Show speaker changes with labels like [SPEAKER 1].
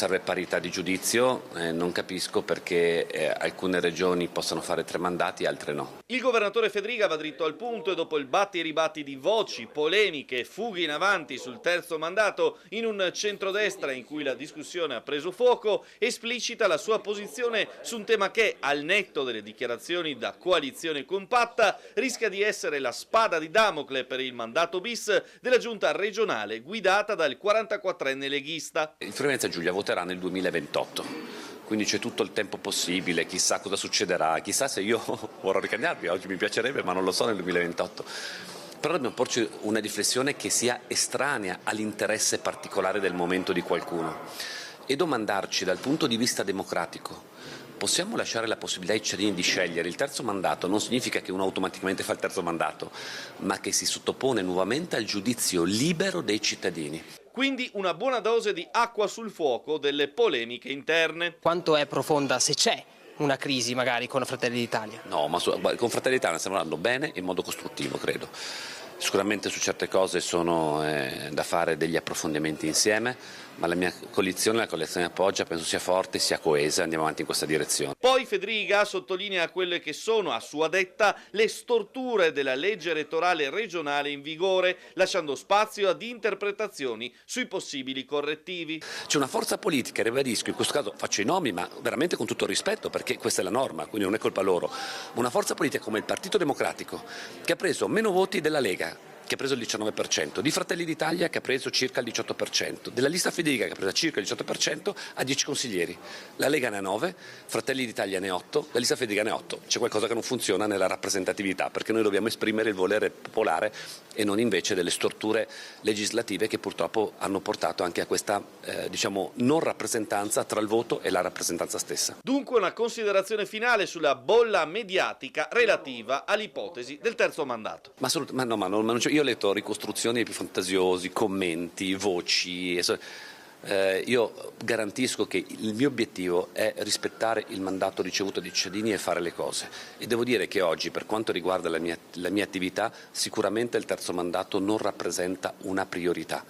[SPEAKER 1] serve parità di giudizio, non capisco perché alcune regioni possano fare 3 mandati e altre no.
[SPEAKER 2] Il governatore Fedriga va dritto al punto e dopo il batti e ribatti di voci, polemiche e fughe in avanti sul terzo mandato in un centrodestra in cui la discussione ha preso fuoco, esplicita la sua posizione su un tema che, al netto delle dichiarazioni da coalizione compatta, rischia di essere la spada di Damocle per il mandato bis della giunta regionale guidata dal 44enne leghista.
[SPEAKER 1] Il Friuli Venezia Giulia voterà nel 2028. Quindi c'è tutto il tempo possibile, chissà cosa succederà, chissà se io vorrò ricandidarmi, oggi mi piacerebbe ma non lo so nel 2028. Però dobbiamo porci una riflessione che sia estranea all'interesse particolare del momento di qualcuno e domandarci dal punto di vista democratico: possiamo lasciare la possibilità ai cittadini di scegliere? Il terzo mandato non significa che uno automaticamente fa il terzo mandato, ma che si sottopone nuovamente al giudizio libero dei cittadini.
[SPEAKER 2] Quindi una buona dose di acqua sul fuoco delle polemiche interne.
[SPEAKER 3] Quanto è profonda, se c'è una crisi magari con Fratelli d'Italia?
[SPEAKER 1] No, ma con Fratelli d'Italia stiamo andando bene in modo costruttivo, credo. Sicuramente su certe cose sono da fare degli approfondimenti insieme, ma la mia coalizione, la coalizione appoggia, penso sia forte, sia coesa, andiamo avanti in questa direzione.
[SPEAKER 2] Poi Fedriga sottolinea quelle che sono, a sua detta, le storture della legge elettorale regionale in vigore, lasciando spazio ad interpretazioni sui possibili correttivi.
[SPEAKER 1] C'è una forza politica, ribadisco, in questo caso faccio i nomi, ma veramente con tutto il rispetto, perché questa è la norma, quindi non è colpa loro, una forza politica come il Partito Democratico, che ha preso meno voti della Lega, che ha preso il 19%, di Fratelli d'Italia che ha preso circa il 18%, della lista Fedriga che ha preso circa il 18%, ha 10 consiglieri. La Lega ne ha 9, Fratelli d'Italia ne ha 8, la lista Fedriga ne ha 8. C'è qualcosa che non funziona nella rappresentatività, perché noi dobbiamo esprimere il volere popolare e non invece delle storture legislative che purtroppo hanno portato anche a questa non rappresentanza tra il voto e la rappresentanza stessa.
[SPEAKER 2] Dunque una considerazione finale sulla bolla mediatica relativa all'ipotesi del terzo mandato.
[SPEAKER 1] Io ho letto ricostruzioni più fantasiosi, commenti, voci. Io garantisco che il mio obiettivo è rispettare il mandato ricevuto dai cittadini e fare le cose. E devo dire che oggi, per quanto riguarda la mia attività, sicuramente il terzo mandato non rappresenta una priorità.